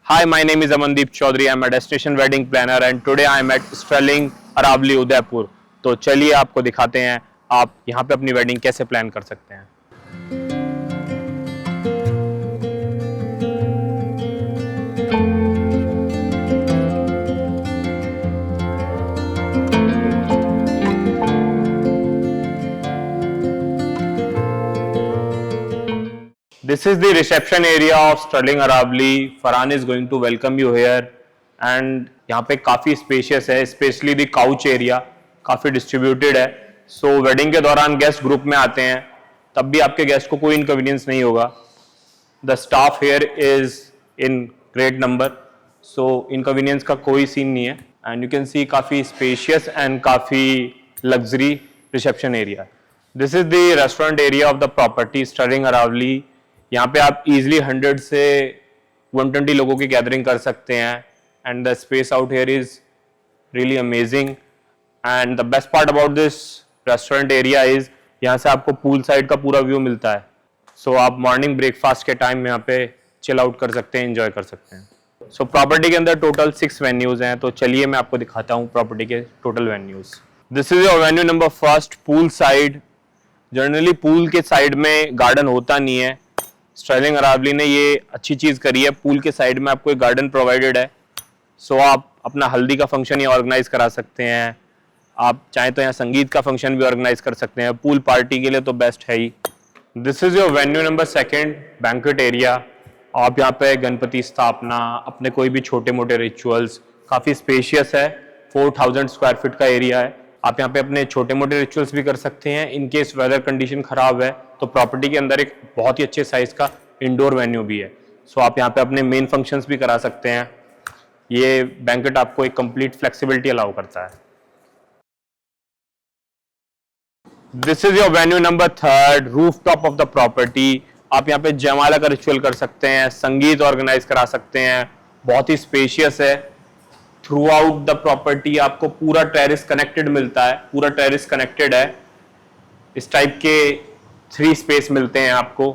Hi, my name is Amandeep Chaudhary. I'm a destination wedding planner and today I'm at Sterling Aravali Udaipur. तो चलिए आपको दिखाते हैं आप यहाँ पे अपनी वेडिंग कैसे प्लान कर सकते हैं। This is the reception area of Sterling Aravali. Farhan is going to welcome you here and यहाँ पे काफ़ी स्पेशियस है, स्पेशली द काउच एरिया काफ़ी डिस्ट्रीब्यूटेड है। सो वेडिंग के दौरान गेस्ट ग्रुप में आते हैं तब भी आपके गेस्ट को कोई इनकन्वीनियंस नहीं होगा। The staff here is in great number, so inconvenience का कोई सीन नहीं है। एंड यू कैन सी काफ़ी स्पेशियस एंड काफ़ी luxury reception area. This is the restaurant area of the property Sterling Aravali. यहाँ पे आप इजिली 100 से 120 लोगों की गैदरिंग कर सकते हैं and the space out here is really amazing. And the best part about this restaurant area is यहाँ से आपको पूल साइड का पूरा व्यू मिलता है। सो आप मॉर्निंग ब्रेकफास्ट के टाइम यहाँ पे चिल आउट कर सकते हैं, एंजॉय कर सकते हैं। सो प्रॉपर्टी के अंदर टोटल 6 वेन्यूज हैं, तो चलिए मैं आपको दिखाता हूँ प्रॉपर्टी के total venues. This is your venue number first, pool side. Generally pool के साइड में गार्डन होता नहीं है, स्टर्लिंग अरावली ने ये अच्छी चीज करी है, पूल के साइड में आपको एक गार्डन प्रोवाइडेड है। सो आप अपना हल्दी का फंक्शन ये ऑर्गेनाइज करा सकते हैं, आप चाहें तो यहाँ संगीत का फंक्शन भी ऑर्गेनाइज कर सकते हैं, पूल पार्टी के लिए तो बेस्ट है ही। This is your venue number second, banquet area. आप यहाँ पे गणपति स्थापना, अपने कोई भी छोटे मोटे रिचुअल्स, काफी स्पेशियस है, 4000 स्क्वायर फीट का एरिया है। आप यहाँ पे अपने छोटे मोटे रिचुअल्स भी कर सकते हैं। इन केस वेदर कंडीशन खराब है तो प्रॉपर्टी के अंदर एक बहुत ही अच्छे साइज का इंडोर वेन्यू भी है। सो आप यहाँ पे अपने मेन फंक्शंस भी करा सकते हैं। ये बैंक्वेट आपको एक कंप्लीट फ्लेक्सिबिलिटी अलाउ करता है। This is your venue number third, roof top of the property. आप यहाँ पे जयमाला का रिचुअल कर सकते हैं, संगीत ऑर्गेनाइज करा सकते हैं, बहुत ही स्पेशियस है। थ्रू आउट द प्रॉपर्टी आपको पूरा टेरेस कनेक्टेड मिलता है, पूरा टेरेस कनेक्टेड है। इस टाइप के 3 स्पेस मिलते हैं आपको,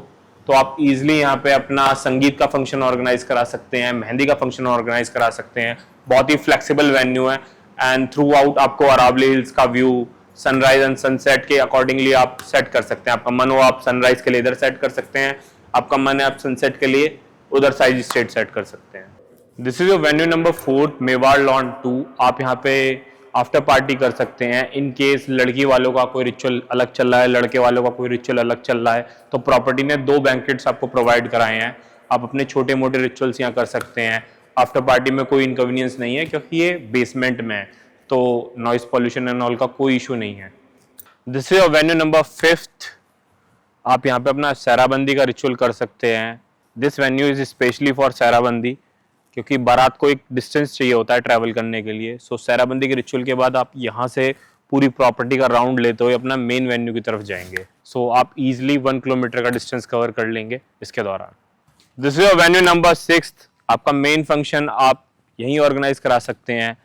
तो आप इजीली यहाँ पे अपना संगीत का फंक्शन ऑर्गेनाइज करा सकते हैं, मेहंदी का फंक्शन ऑर्गेनाइज करा सकते हैं। बहुत ही फ्लेक्सिबल वेन्यू है एंड थ्रू आउट आपको अरावली हिल्स का व्यू, सनराइज एंड सनसेट के अकॉर्डिंगली आप सेट कर सकते हैं। आपका मन हो आप सनराइज के लिए इधर सेट कर सकते हैं, आपका मन है आप सनसेट के लिए उधर साइड स्टेट सेट कर सकते हैं। This is your venue number 4, Mewar lawn 2। आप यहाँ पे आफ्टर पार्टी कर सकते हैं। इन केस लड़की वालों का कोई रिचुअल अलग चल रहा है, लड़के वालों का कोई रिचुअल अलग चल रहा है, तो प्रॉपर्टी ने 2 बैंकेट्स आपको प्रोवाइड कराए हैं। आप अपने छोटे मोटे रिचुअल्स यहाँ कर सकते हैं। आफ्टर पार्टी में कोई इनकन्वीनियंस नहीं है क्योंकि ये बेसमेंट में है, तो नॉइस पॉल्यूशन एंड ऑल का कोई इशू नहीं है। This is your venue number 5th। आप यहाँ पे अपना सहराबंदी का रिचुअल कर सकते हैं। This venue is specially for सहराबंदी, क्योंकि बारात को एक डिस्टेंस चाहिए होता है ट्रैवल करने के लिए। सो सहराबंदी के रिचुअल के बाद आप यहाँ से पूरी प्रॉपर्टी का राउंड लेते हुए अपना मेन वेन्यू की तरफ जाएंगे। सो आप इजीली 1 किलोमीटर का डिस्टेंस कवर कर लेंगे इसके दौरान। This is your venue number 6th। आपका मेन फंक्शन आप यहीं ऑर्गेनाइज करा सकते हैं।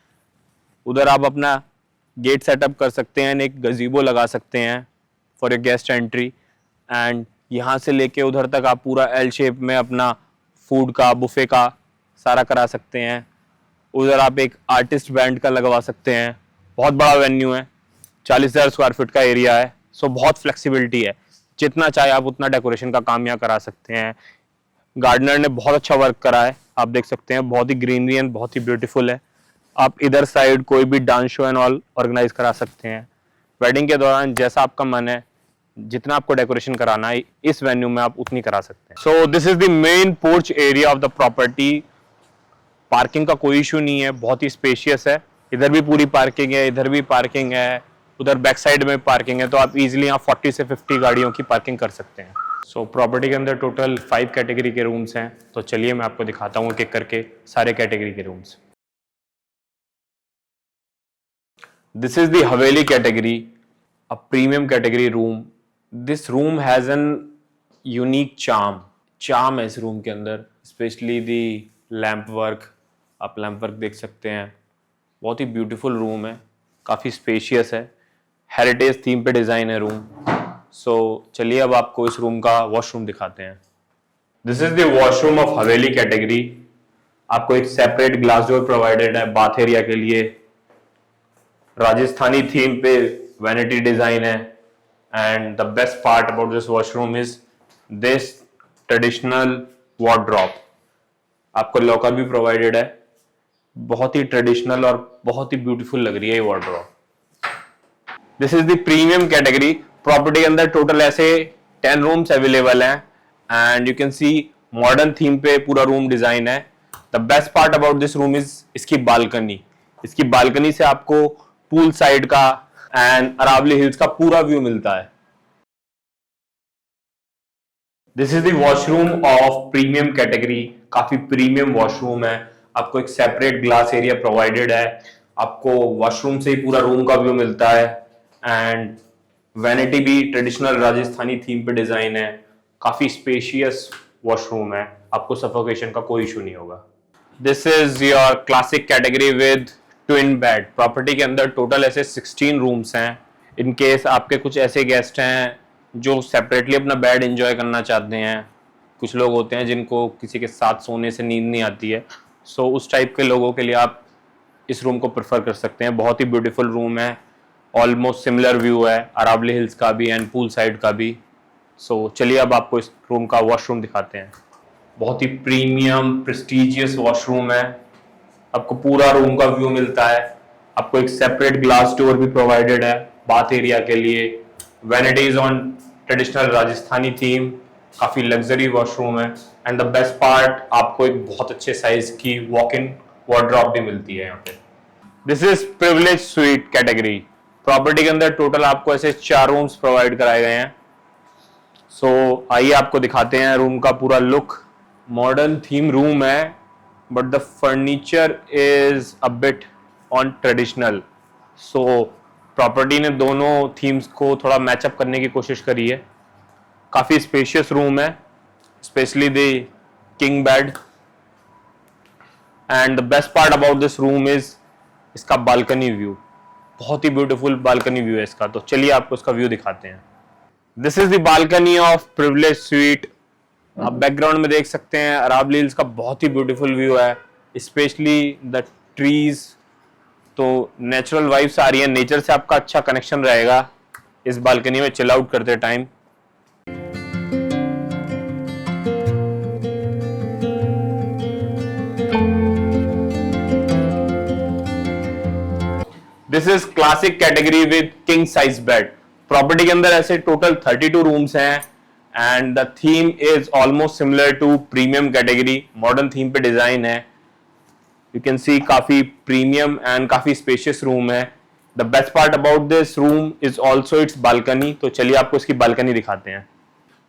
उधर आप अपना गेट सेटअप कर सकते हैं, एक गजीबो लगा सकते हैं for a guest entry, and यहाँ से लेके उधर तक आप पूरा एल शेप में अपना फूड का बुफे का सारा करा सकते हैं। उधर आप एक आर्टिस्ट बैंड का लगवा सकते हैं। बहुत बड़ा वेन्यू है, 40,000 स्क्वायर फीट का एरिया है, सो बहुत फ्लेक्सिबिलिटी है। जितना चाहे आप उतना डेकोरेशन का काम यहाँ करा सकते हैं। गार्डनर ने बहुत अच्छा वर्क करा है, आप देख सकते हैं, बहुत ही ग्रीनरी एंड बहुत ही ब्यूटीफुल है। आप इधर साइड कोई भी dance show and all organise करा सकते हैं। वेडिंग के दौरान जैसा आपका मन है, जितना आपको डेकोरेशन कराना है इस वेन्यू में आप उतनी करा सकते हैं। So this is the main porch area of the property. Parking का कोई इशू नहीं है, बहुत ही स्पेशियस है। इधर भी पूरी पार्किंग है, इधर भी पार्किंग है, उधर बैक साइड में पार्किंग है, तो आप इजीली यहाँ 40 से 50 गाड़ियों की पार्किंग कर सकते हैं। सो प्रॉपर्टी के अंदर टोटल 5 कैटेगरी के रूम्स हैं, तो चलिए मैं आपको दिखाता हूँ एक एक करके सारे कैटेगरी के rooms. This is the Haveli category, a premium category room. This room has an unique charm है इस रूम के अंदर, स्पेशली द लैंप वर्क। आप लैंप वर्क देख सकते हैं, बहुत ही ब्यूटीफुल रूम है, काफ़ी स्पेशियस है, हेरिटेज थीम पे डिज़ाइन है रूम। सो चलिए अब आपको इस रूम का वॉशरूम दिखाते हैं। This is the washroom of Haveli category. आपको एक सेपरेट ग्लास डोर प्रोवाइडेड है बाथ एरिया के लिए। राजस्थानी थीम पे वैनिटी डिजाइन है। And the best part about this washroom is this traditional wardrobe. आपको लॉकर भी प्रोवाइडेड है। बहुत ही ट्रेडिशनल और बहुत ही ब्यूटीफुल लग रही है ये wardrobe. This is the premium category. Property के अंदर टोटल ऐसे 10 रूम्स अवेलेबल हैं and you can C modern theme पे पूरा रूम डिजाइन है। The best part about this room is इसकी बालकनी। इसकी बालकनी से आपको पूल साइड का एंड अरावली हिल्स का पूरा व्यू मिलता है। This is the washroom of premium category. काफी प्रीमियम वॉशरूम है। आपको एक सेपरेट ग्लास एरिया प्रोवाइडेड है। आपको वॉशरूम से ही पूरा रूम का व्यू मिलता है एंड वैनिटी भी ट्रेडिशनल राजस्थानी थीम पे डिजाइन है। काफी स्पेशियस वॉशरूम है। आपको सफोकेशन का कोई इशू नहीं होगा। This is your classic category with twin bed. Property के अंदर टोटल ऐसे 16 रूम्स हैं। इन केस आपके कुछ ऐसे गेस्ट हैं जो सेपरेटली अपना बेड एंजॉय करना चाहते हैं। कुछ लोग होते हैं जिनको किसी के साथ सोने से नींद नहीं आती है, सो उस टाइप के लोगों के लिए आप इस रूम को प्रेफर कर सकते हैं। बहुत ही ब्यूटीफुल रूम है। ऑलमोस्ट सिमिलर व्यू है अरावली हिल्स का भी एंड पूल साइड का भी। सो चलिए अब आपको इस रूम का वॉशरूम दिखाते हैं। बहुत ही प्रीमियम प्रेस्टिजियस वॉशरूम है। आपको पूरा रूम का व्यू मिलता है। आपको एक सेपरेट ग्लास डोर भी प्रोवाइडेड है बाथ एरिया के लिए। Vanities on traditional Rajasthani theme. काफी लग्जरी वॉशरूम है एंड द बेस्ट पार्ट आपको एक बहुत अच्छे साइज की वॉक इन वार्डरोब भी मिलती है यहाँ पे। This is privilege sweet category. Property के अंदर टोटल आपको ऐसे 4 रूम्स प्रोवाइड कराए गए हैं। सो आइए आपको दिखाते हैं रूम का पूरा लुक। मॉडर्न थीम रूम है but the furniture is a bit on traditional. So property ने दोनों थीम्स को थोड़ा मैचअप करने की कोशिश करी है। काफी स्पेशियस रूम है, specially the king bed. And the best part about this room is इसका बालकनी व्यू। बहुत ही ब्यूटीफुल बालकनी व्यू है इसका। तो चलिए आपको इसका व्यू दिखाते हैं। This is the balcony of privilege sweet. आप बैकग्राउंड में देख सकते हैं अरावली हिल्स का बहुत ही ब्यूटीफुल व्यू है, स्पेशली द ट्रीज। तो नेचुरल वाइब्स आ रही है। नेचर से आपका अच्छा कनेक्शन रहेगा इस बालकनी में चिल आउट करते time. This is classic category with king size bed. Property के अंदर ऐसे टोटल 32 रूम्स हैं and the theme is almost similar to premium category. Modern theme पे डिजाइन है। यू कैन सी काफी प्रीमियम एंड काफी spacious room है। The best part about this room is also its balcony. तो चलिए आपको इसकी बालकनी दिखाते हैं।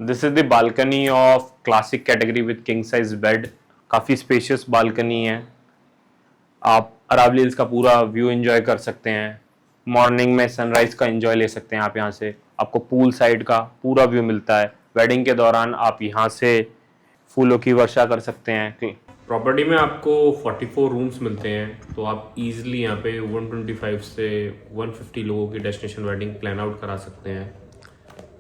This is the balcony of classic category with king size bed. काफी स्पेशियस बालकनी है। आप अरावली हिल्स का पूरा व्यू एंजॉय कर सकते हैं। मॉर्निंग में सनराइज का एंजॉय ले सकते हैं आप यहाँ से। आपको पूल साइड का पूरा व्यू मिलता है। वेडिंग के दौरान आप यहाँ से फूलों की वर्षा कर सकते हैं। प्रॉपर्टी में आपको 44 रूम्स मिलते हैं, तो आप इजीली यहाँ पे 125 से 150 लोगों की डेस्टिनेशन वेडिंग प्लान आउट करा सकते हैं।